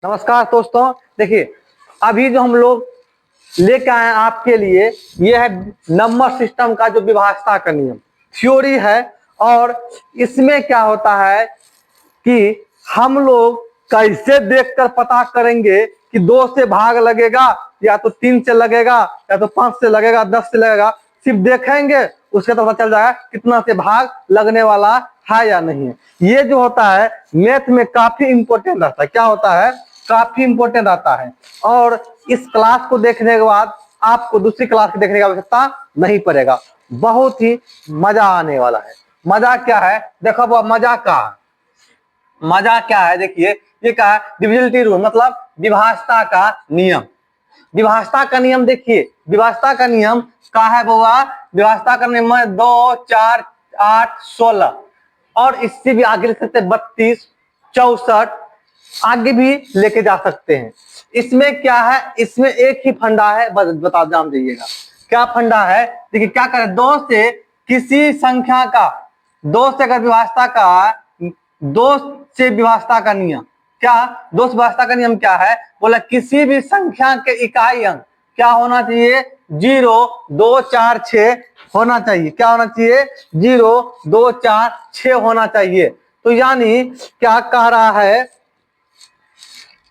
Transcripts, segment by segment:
नमस्कार दोस्तों, देखिए अभी जो हम लोग लेके आए हैं आपके लिए ये है नंबर सिस्टम का जो विभाजता का नियम थ्योरी है। और इसमें क्या होता है कि हम लोग कैसे देखकर पता करेंगे कि 2 से भाग लगेगा या तो 3 से लगेगा या तो 5 से लगेगा 10 से लगेगा। सिर्फ देखेंगे उसके तो पता चल जाएगा कितना से भाग लगने वाला है या नहीं है। ये जो होता है मैथ में काफी इंपॉर्टेंट रहता है। क्या होता है? काफी इंपॉर्टेंट रहता है। और इस क्लास को देखने के बाद आपको दूसरी क्लास को देखने की आवश्यकता नहीं पड़ेगा। बहुत ही मजा आने वाला है। मजा क्या है? देखो वो मजा क्या है, देखिए ये क्या है, डिविजिबिलिटी रूल मतलब विभाजता का नियम। विभाजता का नियम देखिए, विभाजता का नियम का है बुआ, विभाजता का नियम है 2, 4, 8, 16 और इससे भी आगे लिख सकते हैं 32, 64 आगे भी लेके जा सकते हैं। इसमें क्या है, इसमें एक ही फंडा है, बस बता जान दीजिएगा क्या फंडा है। देखिए क्या करें, 2 से किसी संख्या का, 2 से अगर विभाजता का, 2 से विभाजता का नियम क्या, 2 से विभाजता का नियम क्या है, बोला किसी भी संख्या के इकाई अंक क्या होना चाहिए, 0, 2, 4, 6 होना चाहिए। क्या होना चाहिए? 0, 2, 4, 6 होना चाहिए। तो यानी क्या कह रहा है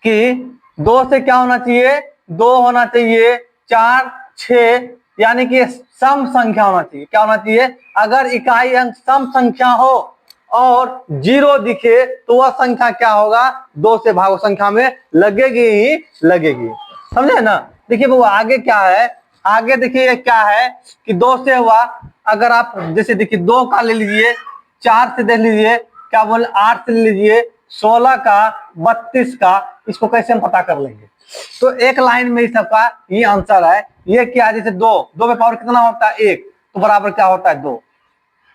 कि 2 से क्या होना चाहिए, 2 होना चाहिए, 4, 6 यानी कि सम संख्या होना चाहिए। क्या होना चाहिए? अगर इकाई अंक सम संख्या हो और 0 दिखे तो वह संख्या क्या होगा, 2 से भागो संख्या में लगेगी ही लगेगी। समझे ना? देखिए वो आगे क्या है, आगे देखिए क्या है कि 2 से हुआ, अगर आप जैसे देखिए 2 का ले लीजिए, 4 से देख लीजिए, क्या बोले 8 से ले लीजिए, 16 का, 32 का, इसको कैसे हम पता कर लेंगे? तो एक लाइन में इस सबका ये आंसर है। ये क्या, जैसे 2 में पावर कितना होता है 1, तो बराबर क्या होता है 2।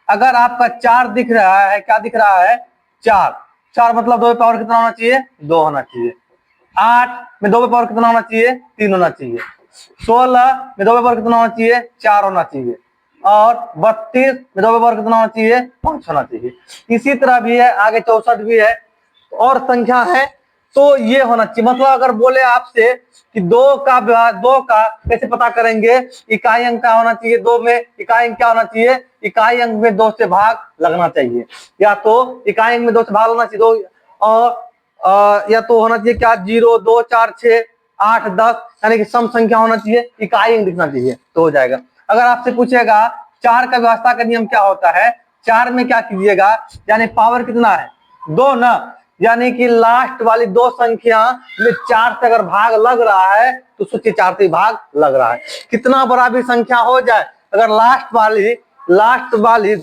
अगर आपका 4 दिख रहा है, क्या दिख रहा है 4 मतलब 2 में पावर कितना होना चाहिए, 2 होना चाहिए। 8 में 2 में पावर कितना होना चाहिए, 3 होना चाहिए। 16 में 2 में पावर कितना होना चाहिए, 4 होना चाहिए। और 32 में 2 में पावर कितना होना चाहिए, 5 होना चाहिए। इसी तरह भी है, आगे 64 भी है और संख्या है तो ये होना चाहिए। मतलब अगर बोले आपसे कि 2 का कैसे पता करेंगे, इकाई अंक क्या होना चाहिए, 2 में इकाई अंक क्या होना चाहिए, इकाई अंक में 2 से भाग लगना चाहिए, या तो इकाई अंक में 2 से भाग लगना चाहिए, 2 और या तो होना चाहिए क्या, 0, 2, 4, 6, 8, 10 यानी कि सम संख्या होना चाहिए, इकाई अंक दिखना चाहिए तो हो जाएगा। अगर आपसे पूछेगा 4 का व्यवस्था का नियम क्या होता है, 4 में क्या कीजिएगा, यानी पावर कितना है 2 ना, यानी कि लास्ट वाली 2 संख्या में 4 से अगर भाग लग रहा है तो सोचिए 4 से भाग लग रहा है। कितना बड़ा भी संख्या हो जाए, अगर लास्ट वाली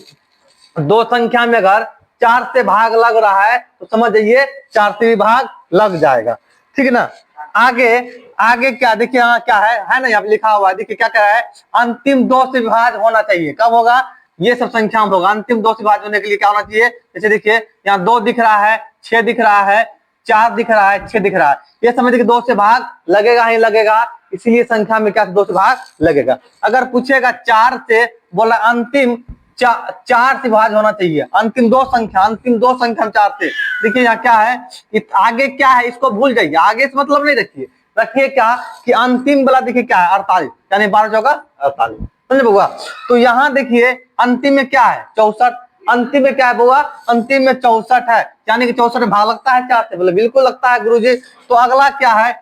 2 संख्या में अगर 4 से भाग लग रहा है तो समझ जाइए 4 से भी भाग लग जाएगा। ठीक है ना? आगे क्या देखिए, यहाँ क्या है ना, यहाँ पे लिखा हुआ है, देखिए क्या कह रहा है, अंतिम 2 से विभाज होना चाहिए। कब होगा? ये सब संख्या में होगा। अंतिम 2 से विभाज होने के लिए क्या होना चाहिए, जैसे देखिए यहाँ 2 दिख रहा है, 6 दिख रहा है, 4 दिख रहा है, 6 दिख रहा है, ये समझ कि 2 से भाग लगेगा ही लगेगा, इसीलिए संख्या में क्या 2 से भाग लगेगा। अगर पूछेगा 4 से, बोला अंतिम 4 से भाग होना चाहिए, अंतिम दो संख्या 4 से। देखिए यहाँ क्या है, आगे क्या है इसको भूल जाइए, आगे से मतलब नहीं रखिए, रखिए क्या कि अंतिम वाला देखिए क्या है 48, यानी 12 चौका 48। समझे बुआ? तो यहाँ देखिए अंतिम में क्या है 64, अंतिम में क्या है बुआ, अंतिम में 64 है, यानी कि 64 में भाग लगता है 4 से, बोले बिल्कुल लगता है गुरुजी। तो अगला क्या है,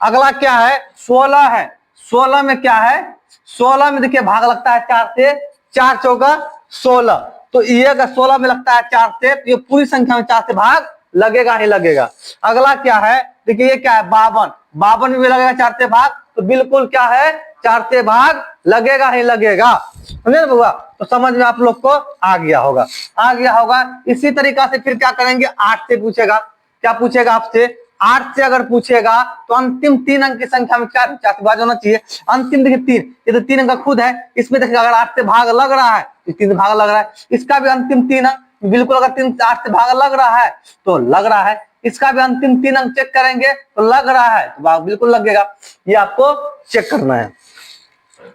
अगला क्या है 16 है, 16 में क्या है, 16 में देखिए भाग लगता है 4 से, 4 चौका 16, तो ये अगर 16 में लगता है 4 से तो ये पूरी संख्या में 4 से भाग लगेगा ही लगेगा। अगला क्या है, देखिए ये क्या है 52 में भी लगेगा 4 से भाग, तो बिल्कुल क्या है 4 से भाग लगेगा ही लगेगा। समझे ना बुआ? तो समझ में आप लोग को आ गया होगा। इसी तरीका से फिर क्या करेंगे, 8 से पूछेगा, क्या पूछेगा आपसे, 8 से अगर पूछेगा तो अंतिम 3 अंक की संख्या में 4 से भाग होना चाहिए। अंतिम देखिए 3, ये तो 3 अंक का खुद है, इसमें देखिए अगर 8 से भाग लग रहा है तो 3 से भाग लग रहा है, इसका भी अंतिम 3 अंक बिल्कुल, अगर 3 से 8 से भाग लग रहा है तो लग रहा है, इसका भी अंतिम 3 अंक चेक करेंगे तो लग रहा है तो भाग बिल्कुल लगेगा। ये आपको चेक करना है।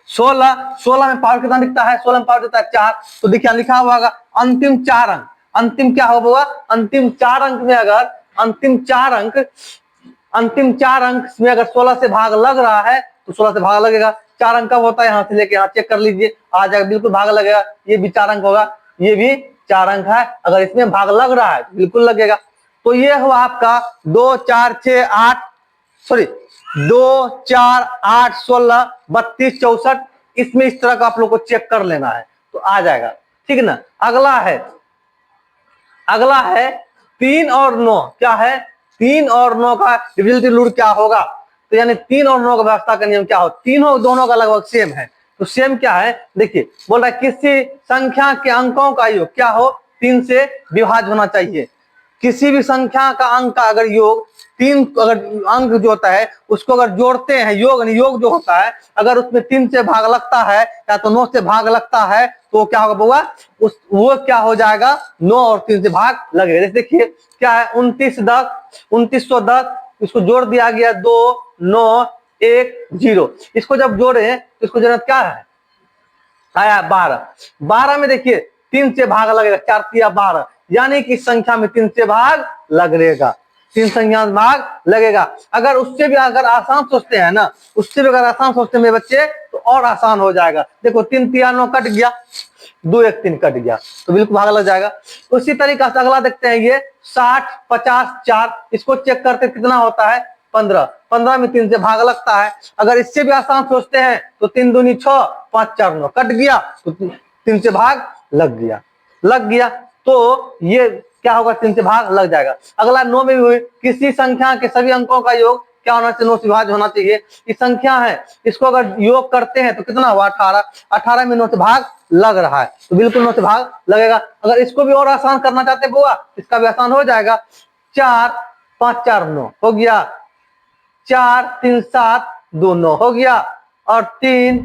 16 में पावर कितना दिखता है, 16 में पावर दिखता है 4, तो देखिए लिखा हुआ अंतिम 4 अंक, अंतिम क्या होगा, अंतिम 4 अंक में अगर अंतिम चार अंक में अगर 16 से भाग लग रहा है तो 16 से भाग लगेगा। 4 अंक कब होता है, यहाँ से लेके यहाँ चेक कर लीजिए, आ जाएगा, बिल्कुल भाग लगेगा। ये भी 4 अंक होगा, ये भी 4 अंक है, अगर इसमें भाग लग रहा है तो बिल्कुल लगेगा। तो ये हुआ आपका 2 4 6 8 सॉरी 2 4 8 16 32 64। इसमें इस तरह का आप लोग को चेक कर लेना है तो आ जाएगा, ठीक है ना। अगला है 3 और 9। क्या है, 3 और 9 का डिविजिबिलिटी रूल क्या होगा, तो यानी 3 और 9 का व्यवस्था का नियम क्या हो, तीनों दोनों का लगभग सेम है। तो सेम क्या है, देखिए बोल रहा है किसी संख्या के अंकों का योग क्या हो, 3 से विभाज्य होना चाहिए। किसी भी संख्या का अंक का अगर योग 3, अगर अंक जो होता है उसको अगर जोड़ते हैं, योग जो होता है अगर उसमें 3 से भाग लगता है या तो 9 से भाग लगता है तो क्या होगा बउआ, वो क्या हो जाएगा, 9 और 3 से भाग लगेगा। जैसे देखिए क्या है 2910, इसको जोड़ दिया गया 2 9 1 0। इसको जब जोड़े तो इसको जरूरत क्या है, आया 12 में देखिए 3 से भाग लगेगा, 4 तिया 12, यानी कि इस संख्या में 3 से भाग लगेगा, 3 संख्या में भाग लगेगा। अगर उससे भी अगर आसान सोचते हैं ना, उससे भी अगर आसान सोचते हैं मेरे बच्चे तो और आसान हो जाएगा। देखो 3 तिया 9 कट गया, 2 1 3 कट गया तो बिल्कुल भाग लग जाएगा। उसी तरीका से अगला देखते हैं, ये 60 50 4, इसको चेक करते कितना होता है 15 में 3 से भाग लगता है। अगर इससे भी आसान सोचते हैं तो 3 दूनी 6 5 4 9 कट गया तो 3 से भाग लग गया तो ये क्या होगा, 3 से भाग लग जाएगा। अगला 9 में भी हुई, किसी संख्या के सभी अंकों का योग क्या होना चाहिए, 9 से विभाज्य होना चाहिए। ये संख्या है, इसको अगर योग करते हैं तो कितना हुआ 18 में 9 से भाग लग रहा है तो बिल्कुल 9 से भाग लगेगा। अगर इसको भी और आसान करना चाहते हैं बुआ, इसका भी आसान हो जाएगा। 4 5 4 9 हो गया, 4 3 7 2 9 हो गया, और 3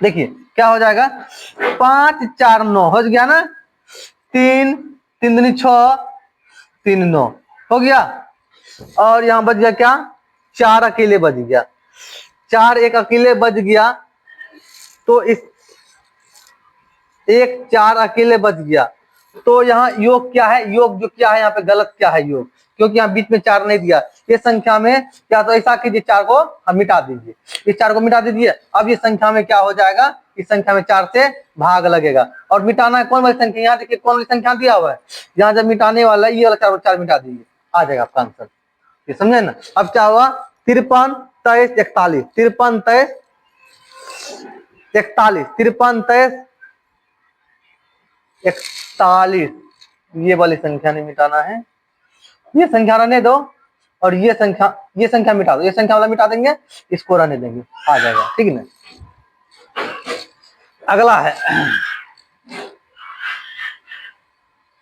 देखिए क्या हो जाएगा 5 4 9 हो गया ना, 3 3 दूनी 6 3 9 हो गया, और यहां बच गया क्या 4 अकेले बच गया, 4 एक अकेले बच गया तो इस 1 4 अकेले बच गया। तो यहाँ योग क्या है, योग जो क्या है यहाँ पे गलत क्या है योग, क्योंकि यहाँ बीच में 4 नहीं दिया। ये संख्या में क्या, तो ऐसा कीजिए 4 को हम मिटा दीजिए, इस 4 को मिटा दीजिए। अब ये संख्या में क्या हो जाएगा, इस संख्या में 4 से भाग लगेगा। और मिटाना है कौन वाली संख्या, यहाँ देखिए कौन वाली संख्या दिया हुआ है, यहाँ जब मिटाने वाला है ये वाला 4 मिटा दीजिए, आ जाएगा आपका आंसर। ये समझे ना। अब क्या हुआ 53 23 41, 53 23 41, 53 23 41, ये वाली संख्या नहीं मिटाना है, ये संख्या रहने दो, और ये संख्या मिटा दो, ये संख्या वाला मिटा देंगे, इसको रहने देंगे, आ जाएगा, ठीक है ना।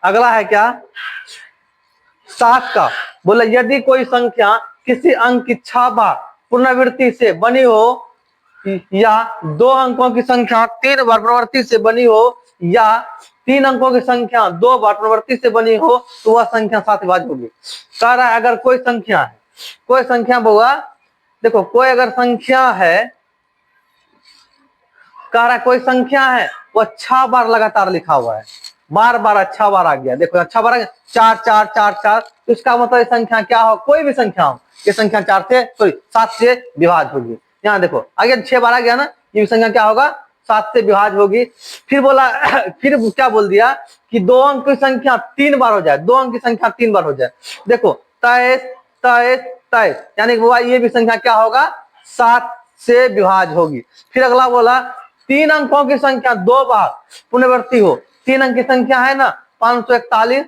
अगला है क्या 7 का, बोला यदि कोई संख्या किसी अंक की 6 बार पुनरावृत्ति से बनी हो, या 2 अंकों की संख्या 3 बार पुनरावृत्ति से बनी हो, या 3 अंकों की संख्या 2 बार पुनरावृत्ति से बनी हो तो वह संख्या 7 विभाज्य होगी। कह रहा है अगर कोई संख्या है, कोई संख्या बोला, देखो कोई अगर संख्या है, कह रहा है कोई संख्या है वो 6 बार लगातार लिखा हुआ है, बार 6 बार आ गया, देखो 6 बार आ गया, 4 4 4 4, तो इसका मतलब ये संख्या क्या हो, कोई भी संख्या हो, ये संख्या 7 से विभाज्य होगी। यहाँ देखो आगे 6 बार आ गया ना, ये भी संख्या क्या होगा 7 से विभाज्य होगी। फिर बोला फिर क्या बोल दिया कि 2 अंक की संख्या 3 बार हो जाए, 2 अंक की संख्या 3 बार हो जाए, देखो 23 23 23, यानी कि ये भी संख्या क्या होगा 7 से विभाज्य होगी। फिर अगला बोला 3 अंकों की संख्या 2 बार पुनरावृत्ति हो, 3 अंक की संख्या है ना 541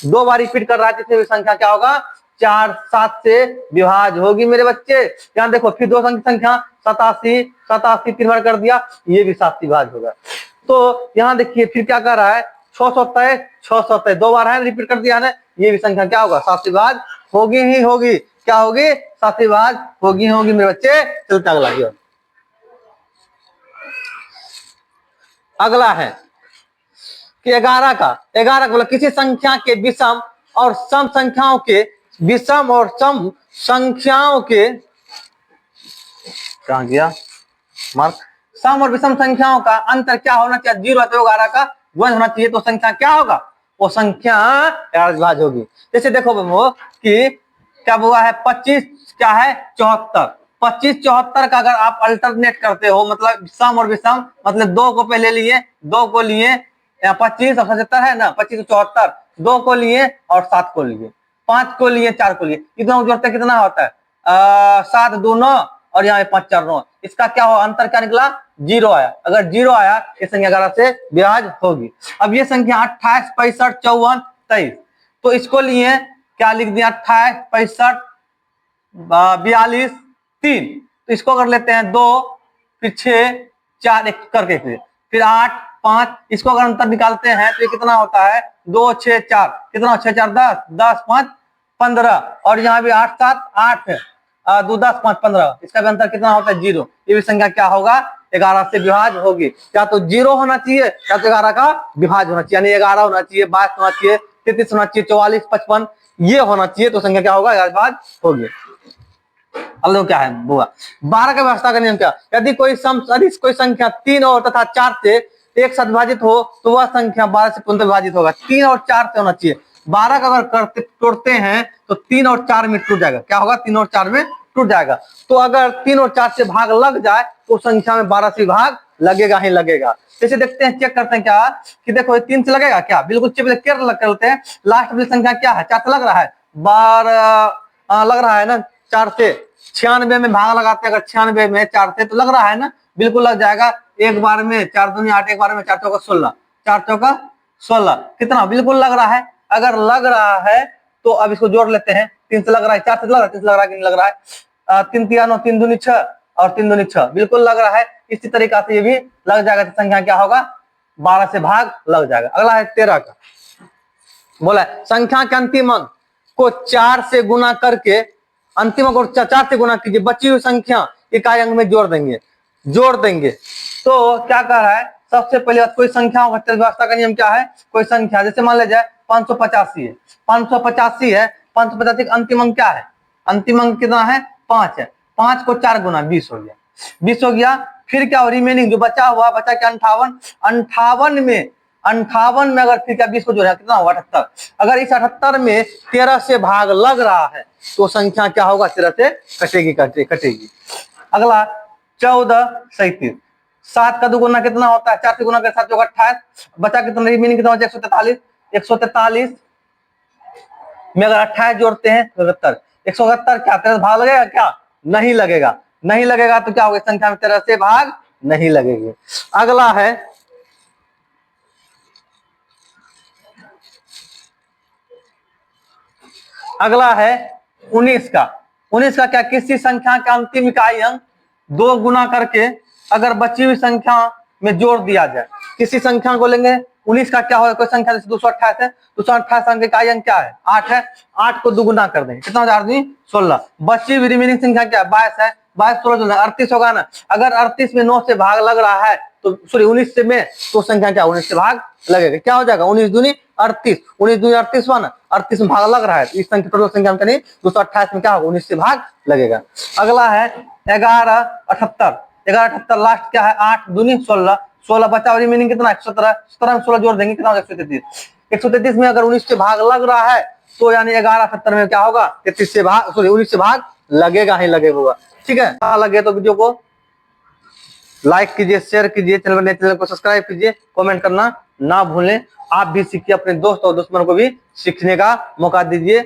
2 बार रिपीट कर रहा है, इसमें भी संख्या क्या होगा 4 7 से विभाज्य होगी मेरे बच्चे। यहाँ देखो फिर 2 अंक की संख्या 87 3 बार कर दिया, ये भी 7 से विभाज्य होगा। तो यहाँ देखिए फिर क्या कर रहा है 627 2 बार है रिपीट कर दिया है, ये भी संख्या क्या होगा 7 से विभाज्य होगी ही होगी, क्या होगी 7 से विभाज्य होगी मेरे बच्चे। चलते अगला है कि 11 बोला किसी संख्या के विषम और सम संख्याओं के कहा गया मार्क, सम और विषम संख्याओं का अंतर क्या होना चाहिए, 0 तो 11 का 1 होना चाहिए, तो संख्या क्या होगा वो संख्या 11 से विभाज्य होगी। जैसे देखो बच्चों कि क्या हुआ है 25 क्या है 74, 25 74 का अगर आप अल्टरनेट करते हो मतलब सम और विषम, मतलब 2 को पहले लिए, 2 को लिए 25 और 75 है ना, 25 74, 2 को लिए और 7 को लिए, 5 को लिए 4 को लिए, इतना जोड़ते कितना होता है 7 2 9 और यहाँ 5 4 9, इसका क्या हो अंतर क्या निकला 0 आया। अगर 0 आया ये संख्या 11 से विभाज्य होगी। अब ये संख्या 28 65 54 23, तो इसको लिए क्या लिख दिया 28 65 42 3, तो इसको कर लेते हैं 2 फिर 6 4 एक करके फिर 8 5, इसको अगर अंतर निकालते हैं तो ये कितना होता है 2 6 4, कितना 6 4 10 10 5 15 और यहाँ भी 8 7 8 2 10 5 15, इसका भी अंतर कितना होता है 0। ये भी संख्या क्या होगा 11 से विभाज्य होगी। क्या तो 0 होना चाहिए या तो 11 का विभाज्य होना चाहिए, यानी 11 होना चाहिए 22 होना चाहिए 33 होना चाहिए 44 55 ये होना चाहिए, तो संख्या क्या होगा 11 विभाज्य होगी। अब क्या है बुआ 12 का व्यवस्था का नियम क्या, यदि कोई संख्या 3 और तथा 4 से एक साथ विभाजित हो तो वह संख्या 12 से पूर्णतः विभाजित होगा। 3 और 4 से होना चाहिए, 12 का अगर तोड़ते हैं तो 3 और 4 में टूट जाएगा, क्या होगा 3 और 4 में टूट जाएगा। तो अगर 3 और 4 से भाग लग जाए तो संख्या में 12 से भाग लगेगा ही लगेगा। जैसे देखते हैं चेक करते हैं क्या कि देखो 3 से लगेगा क्या, बिल्कुल चेक करते हैं। लास्ट वाली संख्या क्या है 4 से लग रहा है 12 लग रहा है ना, 4 से 96 में भाग लगाते हैं, अगर 96 में 4 से तो लग रहा है ना, बिल्कुल लग जाएगा। एक बार में 4 दूनी 8, एक बार में 4 चौका 16, 4 चौका 16 कितना बिल्कुल लग रहा है। अगर लग रहा है तो अब इसको जोड़ लेते हैं, 3 से लग रहा है 4 से लग रहा है, 3 से लग रहा है कि नहीं लग रहा है 3 3 9 3 दूनी 6 और 3 दूनी 6 बिल्कुल लग रहा है। इसी तरीका से ये भी लग जाएगा, तो संख्या क्या होगा 12 से भाग लग जाएगा। अगला है 13 का, बोला संख्या के अंतिम अंक को 4 से गुना करके अंतिम अंक को 4 से गुना कीजिए, बची हुई संख्या इकाई अंक में जोड़ देंगे। तो क्या कर रहा है सबसे पहले कोई संख्या व्यवस्था का नियम क्या है, कोई संख्या जैसे मान लीजिए 585 है, 585 है, 585 का अंतिम अंक क्या है, अंतिम अंक कितना है 5 है, 5 को 4 गुना 20 हो गया, 20 हो गया। फिर क्या रिमेनिंग जो बचा हुआ बचा क्या 58 58 में अगर फिर क्या 20 को जोड़ा कितना होगा 78। अगर इस 78 में 13 से भाग लग रहा है तो संख्या क्या होगा 13 से कटेगी। अगला 14 37, 7 का दुगुना कितना होता है 4 से गुना कर 7 चौका 28, बचा कितना रिमेनिंग कितना होता है 143, 143 में अगर 28 जोड़ते हैं तो 171 क्या 13 भाग लगेगा क्या नहीं लगेगा, नहीं लगेगा तो क्या होगा संख्या में 13 से भाग नहीं लगेगी। अगला है अगला है 19 का। 19 का क्या किसी संख्या का अंतिम इकाई अंक 2 गुना करके अगर बची हुई संख्या में जोड़ दिया जाए, किसी संख्या को लेंगे 19 का क्या होगा कोई संख्या जैसे 228 है, 228 अंक इकाई अंक क्या है 8 है, 8 को 2 गुना कर देंगे कितना हो जाएगा 16, बची हुई रिमेनिंग संख्या क्या 22 है, 22 16 38 होगा ना। अगर 38 में 9 से भाग लग रहा है तो सॉरी 19 से में तो संख्या क्या 19 से भाग लगेगा, क्या हो जाएगा 19 दूनी 38, 19 दूनी 38 हुआ ना, 38 में भाग लग रहा है तो इस संख्या टोटल संख्या में 228 में क्या होगा 19 से भाग लगेगा। अगला है 1178, 1178 लास्ट क्या है 8 दूनी 16, 16 बचा रिमेनिंग कितना 117, 17 में 16 जोड़ देंगे कितना होगा 133, 133 में अगर 19 से भाग लग रहा है तो यानी 1170 में क्या होगा 33 से भाग सॉरी 19 से भाग लगेगा ही लगेगा। ठीक है, लगे तो वीडियो को लाइक कीजिए, शेयर कीजिए, चैनल को सब्सक्राइब कीजिए, कमेंट करना ना भूलें। आप भी सीखिए, अपने दोस्त और दुश्मन को भी सीखने का मौका दीजिए।